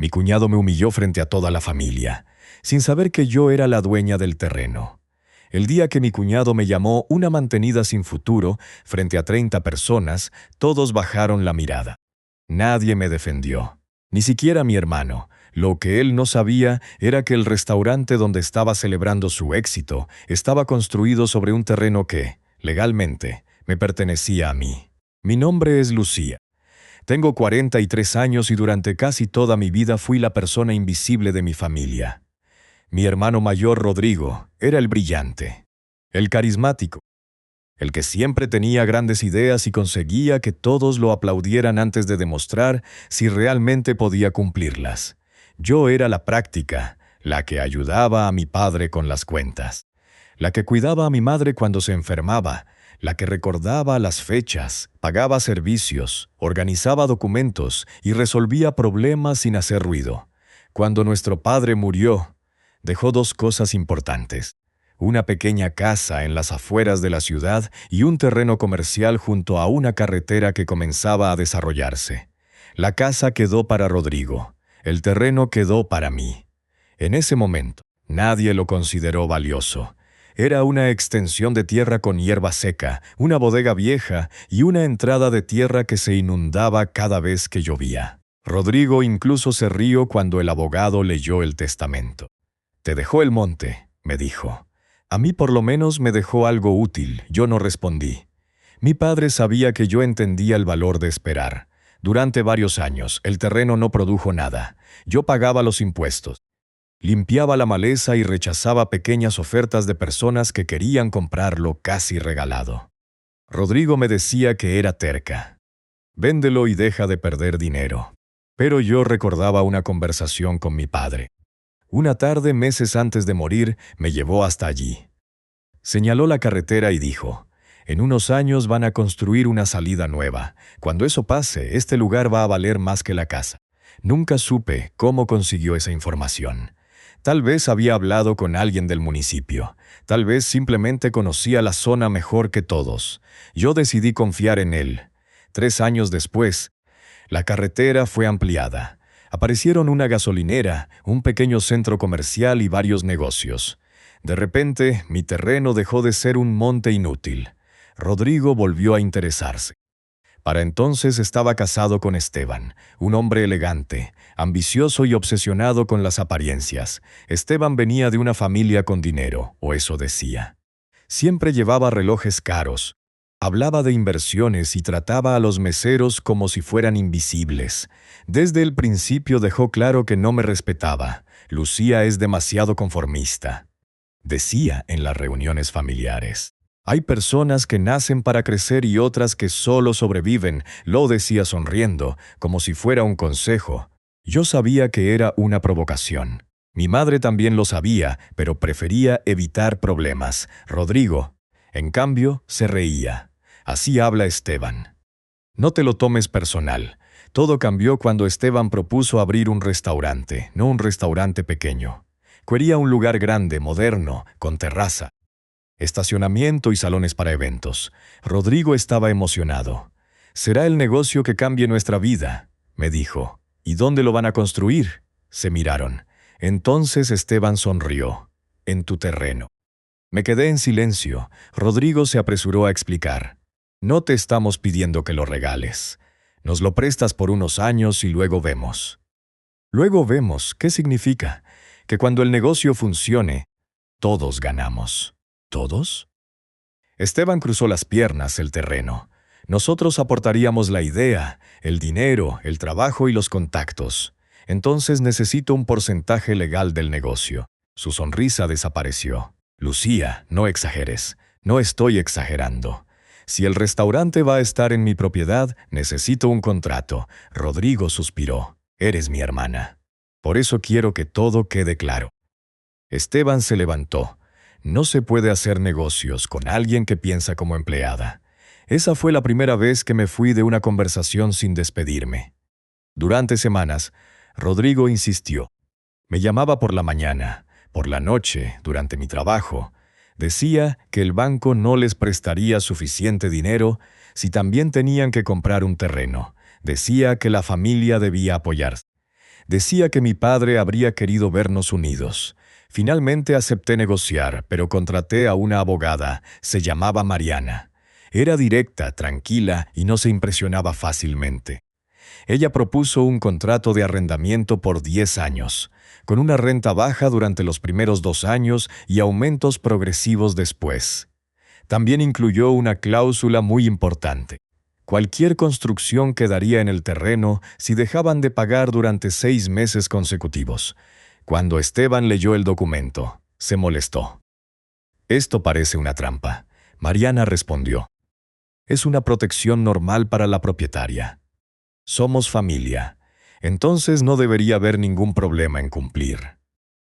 Mi cuñado me humilló frente a toda la familia, sin saber que yo era la dueña del terreno. El día que mi cuñado me llamó una mantenida sin futuro, frente a 30 personas, todos bajaron la mirada. Nadie me defendió, ni siquiera mi hermano. Lo que él no sabía era que el restaurante donde estaba celebrando su éxito estaba construido sobre un terreno que, legalmente, me pertenecía a mí. Mi nombre es Lucía. Tengo 43 años y durante casi toda mi vida fui la persona invisible de mi familia. Mi hermano mayor, Rodrigo, era el brillante, el carismático, el que siempre tenía grandes ideas y conseguía que todos lo aplaudieran antes de demostrar si realmente podía cumplirlas. Yo era la práctica, la que ayudaba a mi padre con las cuentas, la que cuidaba a mi madre cuando se enfermaba, la que recordaba las fechas, pagaba servicios, organizaba documentos y resolvía problemas sin hacer ruido. Cuando nuestro padre murió, dejó 2 cosas importantes: una pequeña casa en las afueras de la ciudad y un terreno comercial junto a una carretera que comenzaba a desarrollarse. La casa quedó para Rodrigo, el terreno quedó para mí. En ese momento, nadie lo consideró valioso. Era una extensión de tierra con hierba seca, una bodega vieja y una entrada de tierra que se inundaba cada vez que llovía. Rodrigo incluso se rió cuando el abogado leyó el testamento. «Te dejó el monte», me dijo. A mí por lo menos me dejó algo útil, yo no respondí. Mi padre sabía que yo entendía el valor de esperar. Durante varios años, el terreno no produjo nada. Yo pagaba los impuestos. Limpiaba la maleza y rechazaba pequeñas ofertas de personas que querían comprarlo casi regalado. Rodrigo me decía que era terca. «Véndelo y deja de perder dinero». Pero yo recordaba una conversación con mi padre. Una tarde, meses antes de morir, me llevó hasta allí. Señaló la carretera y dijo: «En unos años van a construir una salida nueva. Cuando eso pase, este lugar va a valer más que la casa». Nunca supe cómo consiguió esa información. Tal vez había hablado con alguien del municipio. Tal vez simplemente conocía la zona mejor que todos. Yo decidí confiar en él. 3 años después, la carretera fue ampliada. Aparecieron una gasolinera, un pequeño centro comercial y varios negocios. De repente, mi terreno dejó de ser un monte inútil. Rodrigo volvió a interesarse. Para entonces estaba casado con Esteban, un hombre elegante, ambicioso y obsesionado con las apariencias. Esteban venía de una familia con dinero, o eso decía. Siempre llevaba relojes caros. Hablaba de inversiones y trataba a los meseros como si fueran invisibles. Desde el principio dejó claro que no me respetaba. «Lucía es demasiado conformista», decía en las reuniones familiares. «Hay personas que nacen para crecer y otras que solo sobreviven», lo decía sonriendo, como si fuera un consejo. Yo sabía que era una provocación. Mi madre también lo sabía, pero prefería evitar problemas. Rodrigo, en cambio, se reía. «Así habla Esteban. No te lo tomes personal». Todo cambió cuando Esteban propuso abrir un restaurante, no un restaurante pequeño. Quería un lugar grande, moderno, con terraza, estacionamiento y salones para eventos. Rodrigo estaba emocionado. «Será el negocio que cambie nuestra vida», me dijo. «¿Y dónde lo van a construir?». Se miraron. Entonces Esteban sonrió. «En tu terreno». Me quedé en silencio. Rodrigo se apresuró a explicar. «No te estamos pidiendo que lo regales. Nos lo prestas por unos años y luego vemos». «Luego vemos», ¿qué significa? Que cuando el negocio funcione, todos ganamos. ¿Todos? Esteban cruzó las piernas, el terreno. Nosotros aportaríamos la idea, el dinero, el trabajo y los contactos. Entonces necesito un porcentaje legal del negocio. Su sonrisa desapareció. «Lucía, no exageres. No estoy exagerando. Si el restaurante va a estar en mi propiedad, necesito un contrato». Rodrigo suspiró. «Eres mi hermana. Por eso quiero que todo quede claro». Esteban se levantó. No se puede hacer negocios con alguien que piensa como empleada. Esa fue la primera vez que me fui de una conversación sin despedirme. Durante semanas, Rodrigo insistió. Me llamaba por la mañana, por la noche, durante mi trabajo. Decía que el banco no les prestaría suficiente dinero si también tenían que comprar un terreno. Decía que la familia debía apoyarse. Decía que mi padre habría querido vernos unidos. Finalmente acepté negociar, pero contraté a una abogada. Se llamaba Mariana. Era directa, tranquila y no se impresionaba fácilmente. Ella propuso un contrato de arrendamiento por 10 años, con una renta baja durante los primeros 2 años y aumentos progresivos después. También incluyó una cláusula muy importante. Cualquier construcción quedaría en el terreno si dejaban de pagar durante 6 meses consecutivos. Cuando Esteban leyó el documento, se molestó. «Esto parece una trampa», Mariana respondió. «Es una protección normal para la propietaria. Somos familia, entonces no debería haber ningún problema en cumplir».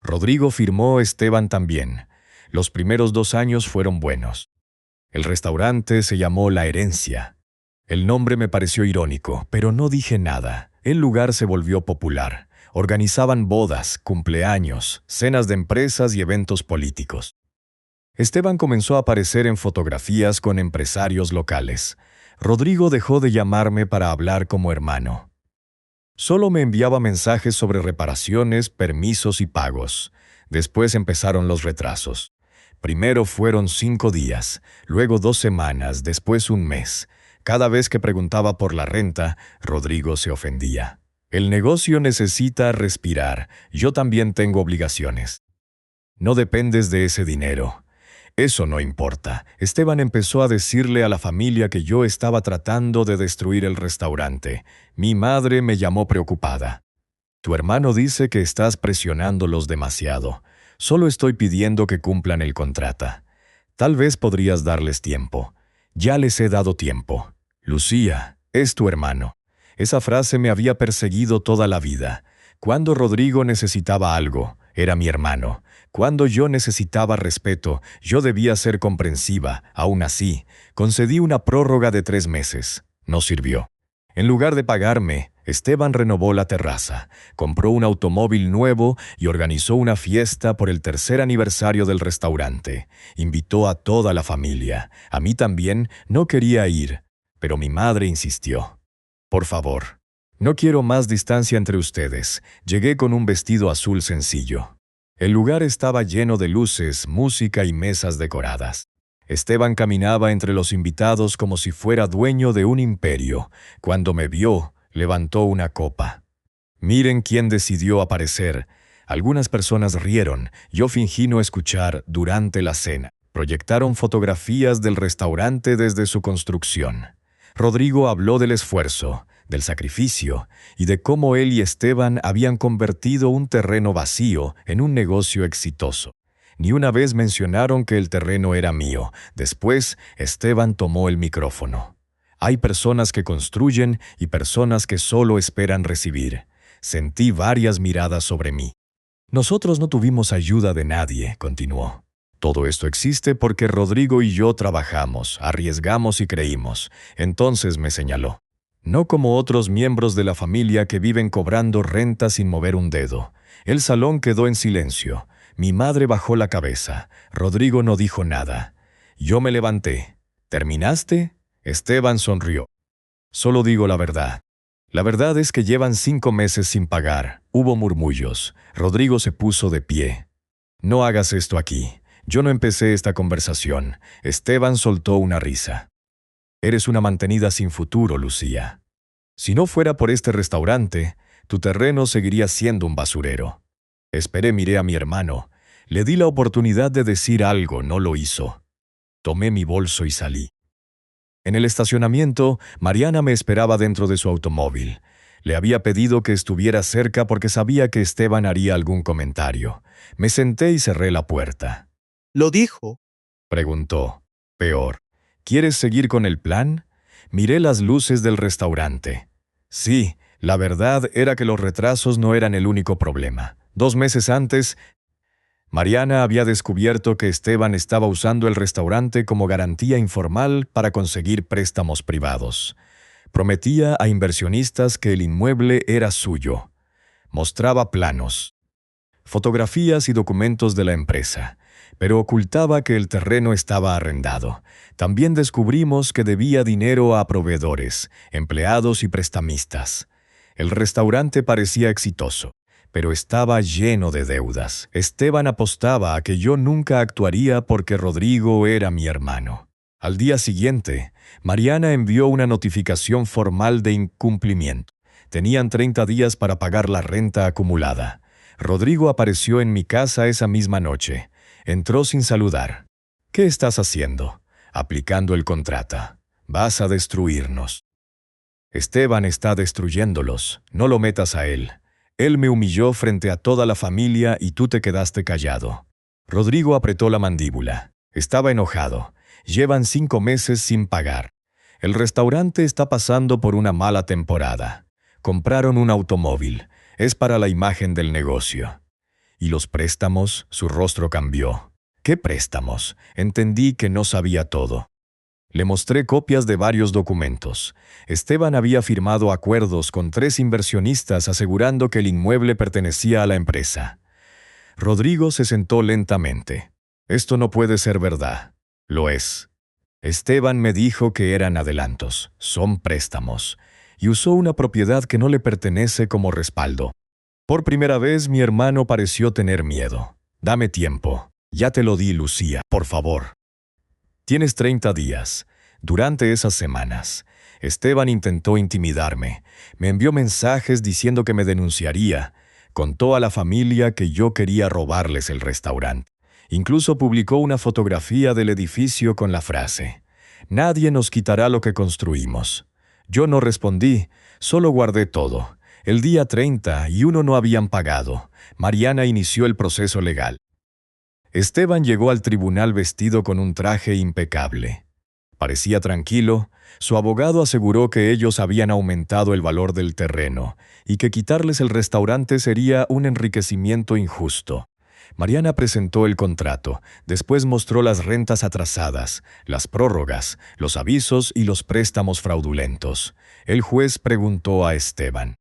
Rodrigo firmó, Esteban también. Los primeros 2 años fueron buenos. El restaurante se llamó La Herencia. El nombre me pareció irónico, pero no dije nada. El lugar se volvió popular. Organizaban bodas, cumpleaños, cenas de empresas y eventos políticos. Esteban comenzó a aparecer en fotografías con empresarios locales. Rodrigo dejó de llamarme para hablar como hermano. Solo me enviaba mensajes sobre reparaciones, permisos y pagos. Después empezaron los retrasos. Primero fueron 5 días, luego 2 semanas, después un mes. Cada vez que preguntaba por la renta, Rodrigo se ofendía. «El negocio necesita respirar. Yo también tengo obligaciones». «No dependes de ese dinero». «Eso no importa». Esteban empezó a decirle a la familia que yo estaba tratando de destruir el restaurante. Mi madre me llamó preocupada. «Tu hermano dice que estás presionándolos demasiado. Solo estoy pidiendo que cumplan el contrato. Tal vez podrías darles tiempo». «Ya les he dado tiempo». «Lucía, es tu hermano». Esa frase me había perseguido toda la vida. Cuando Rodrigo necesitaba algo, era mi hermano. Cuando yo necesitaba respeto, yo debía ser comprensiva. Aún así, concedí una prórroga de 3 meses. No sirvió. En lugar de pagarme, Esteban renovó la terraza, compró un automóvil nuevo y organizó una fiesta por el 3er aniversario del restaurante. Invitó a toda la familia. A mí también. No quería ir, pero mi madre insistió. «Por favor, no quiero más distancia entre ustedes». Llegué con un vestido azul sencillo. El lugar estaba lleno de luces, música y mesas decoradas. Esteban caminaba entre los invitados como si fuera dueño de un imperio. Cuando me vio, levantó una copa. «Miren quién decidió aparecer». Algunas personas rieron. Yo fingí no escuchar durante la cena. Proyectaron fotografías del restaurante desde su construcción. Rodrigo habló del esfuerzo, del sacrificio y de cómo él y Esteban habían convertido un terreno vacío en un negocio exitoso. Ni una vez mencionaron que el terreno era mío. Después, Esteban tomó el micrófono. «Hay personas que construyen y personas que solo esperan recibir». Sentí varias miradas sobre mí. «Nosotros no tuvimos ayuda de nadie», continuó. «Todo esto existe porque Rodrigo y yo trabajamos, arriesgamos y creímos». Entonces me señaló. «No como otros miembros de la familia que viven cobrando renta sin mover un dedo». El salón quedó en silencio. Mi madre bajó la cabeza. Rodrigo no dijo nada. Yo me levanté. «¿Terminaste?» Esteban sonrió. «Solo digo la verdad. La verdad es que llevan 5 meses sin pagar». Hubo murmullos. Rodrigo se puso de pie. «No hagas esto aquí. Yo no empecé esta conversación». Esteban soltó una risa. «Eres una mantenida sin futuro, Lucía. Si no fuera por este restaurante, tu terreno seguiría siendo un basurero». Esperé, miré a mi hermano. Le di la oportunidad de decir algo, no lo hizo. Tomé mi bolso y salí. En el estacionamiento, Mariana me esperaba dentro de su automóvil. Le había pedido que estuviera cerca porque sabía que Esteban haría algún comentario. Me senté y cerré la puerta. ¿Lo dijo? Preguntó. «Peor. ¿Quieres seguir con el plan?» Miré las luces del restaurante. Sí, la verdad era que los retrasos no eran el único problema. 2 meses antes, Mariana había descubierto que Esteban estaba usando el restaurante como garantía informal para conseguir préstamos privados. Prometía a inversionistas que el inmueble era suyo. Mostraba planos, fotografías y documentos de la empresa, pero ocultaba que el terreno estaba arrendado. También descubrimos que debía dinero a proveedores, empleados y prestamistas. El restaurante parecía exitoso, pero estaba lleno de deudas. Esteban apostaba a que yo nunca actuaría porque Rodrigo era mi hermano. Al día siguiente, Mariana envió una notificación formal de incumplimiento. Tenían 30 días para pagar la renta acumulada. Rodrigo apareció en mi casa esa misma noche. Entró sin saludar. ¿Qué estás haciendo? Aplicando el contrato. Vas a destruirnos. Esteban está destruyéndolos. No lo metas a él. Él me humilló frente a toda la familia y tú te quedaste callado. Rodrigo apretó la mandíbula. Estaba enojado. Llevan 5 meses sin pagar. El restaurante está pasando por una mala temporada. Compraron un automóvil. Es para la imagen del negocio. ¿Y los préstamos? Su rostro cambió. ¿Qué préstamos? Entendí que no sabía todo. Le mostré copias de varios documentos. Esteban había firmado acuerdos con 3 inversionistas asegurando que el inmueble pertenecía a la empresa. Rodrigo se sentó lentamente. Esto no puede ser verdad. Lo es. Esteban me dijo que eran adelantos, son préstamos, y usó una propiedad que no le pertenece como respaldo. Por primera vez mi hermano pareció tener miedo. Dame tiempo. Ya te lo di, Lucía, por favor. Tienes 30 días. Durante esas semanas, Esteban intentó intimidarme. Me envió mensajes diciendo que me denunciaría. Contó a la familia que yo quería robarles el restaurante. Incluso publicó una fotografía del edificio con la frase: «Nadie nos quitará lo que construimos». Yo no respondí, solo guardé todo. El día 31 no habían pagado. Mariana inició el proceso legal. Esteban llegó al tribunal vestido con un traje impecable. Parecía tranquilo. Su abogado aseguró que ellos habían aumentado el valor del terreno y que quitarles el restaurante sería un enriquecimiento injusto. Mariana presentó el contrato, después mostró las rentas atrasadas, las prórrogas, los avisos y los préstamos fraudulentos. El juez preguntó a Esteban: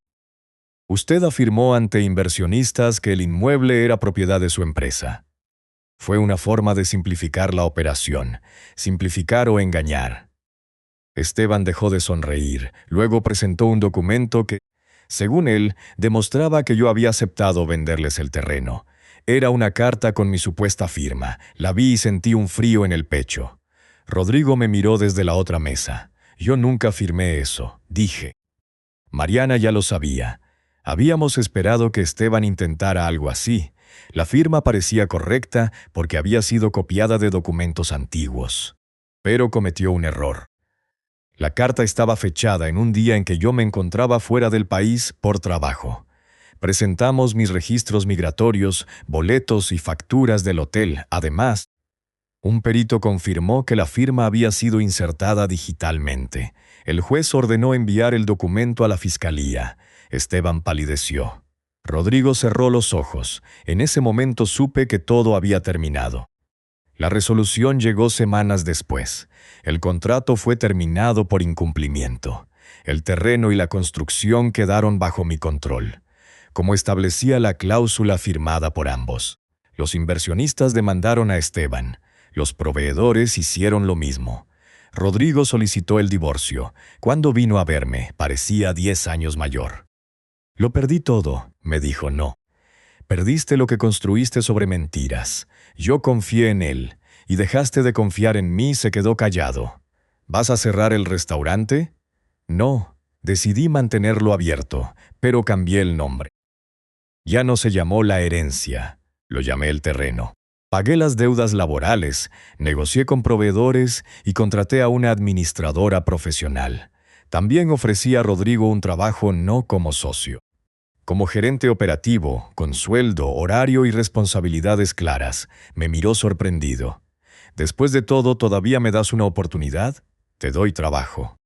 «Usted afirmó ante inversionistas que el inmueble era propiedad de su empresa». Fue una forma de simplificar la operación, simplificar o engañar. Esteban dejó de sonreír, luego presentó un documento que, según él, demostraba que yo había aceptado venderles el terreno. Era una carta con mi supuesta firma. La vi y sentí un frío en el pecho. Rodrigo me miró desde la otra mesa. Yo nunca firmé eso, dije. Mariana ya lo sabía. Habíamos esperado que Esteban intentara algo así. La firma parecía correcta porque había sido copiada de documentos antiguos. Pero cometió un error. La carta estaba fechada en un día en que yo me encontraba fuera del país por trabajo. Presentamos mis registros migratorios, boletos y facturas del hotel. Además, un perito confirmó que la firma había sido insertada digitalmente. El juez ordenó enviar el documento a la fiscalía. Esteban palideció. Rodrigo cerró los ojos. En ese momento supe que todo había terminado. La resolución llegó semanas después. El contrato fue terminado por incumplimiento. El terreno y la construcción quedaron bajo mi control, como establecía la cláusula firmada por ambos. Los inversionistas demandaron a Esteban. Los proveedores hicieron lo mismo. Rodrigo solicitó el divorcio. Cuando vino a verme, parecía 10 años mayor. «Lo perdí todo», me dijo. «No. Perdiste lo que construiste sobre mentiras. Yo confié en él, y dejaste de confiar en mí». Se quedó callado. «¿Vas a cerrar el restaurante?» «No. Decidí mantenerlo abierto, pero cambié el nombre. Ya no se llamó La Herencia, lo llamé El Terreno. Pagué las deudas laborales, negocié con proveedores y contraté a una administradora profesional. También ofrecí a Rodrigo un trabajo no como socio. Como gerente operativo, con sueldo, horario y responsabilidades claras». Me miró sorprendido. «Después de todo, ¿todavía me das una oportunidad? Te doy trabajo».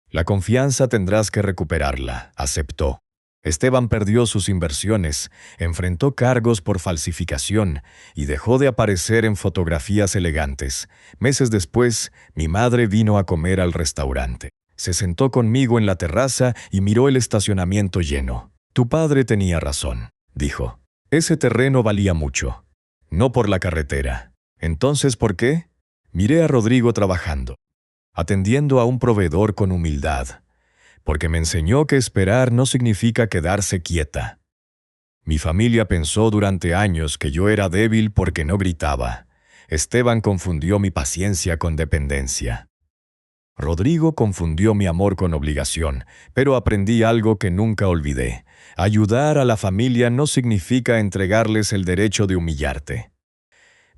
«La confianza tendrás que recuperarla», aceptó. Esteban perdió sus inversiones, enfrentó cargos por falsificación y dejó de aparecer en fotografías elegantes. Meses después, mi madre vino a comer al restaurante. Se sentó conmigo en la terraza y miró el estacionamiento lleno. «Tu padre tenía razón», dijo. «Ese terreno valía mucho. No por la carretera. ¿Entonces por qué?» Miré a Rodrigo trabajando, atendiendo a un proveedor con humildad. porque me enseñó que esperar no significa quedarse quieta. Mi familia pensó durante años que yo era débil porque no gritaba. Esteban confundió mi paciencia con dependencia. Rodrigo confundió mi amor con obligación, pero aprendí algo que nunca olvidé. Ayudar a la familia no significa entregarles el derecho de humillarte.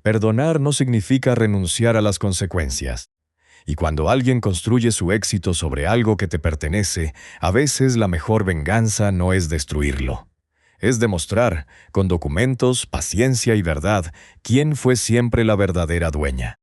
Perdonar no significa renunciar a las consecuencias. Y cuando alguien construye su éxito sobre algo que te pertenece, a veces la mejor venganza no es destruirlo. Es demostrar, con documentos, paciencia y verdad, quién fue siempre la verdadera dueña.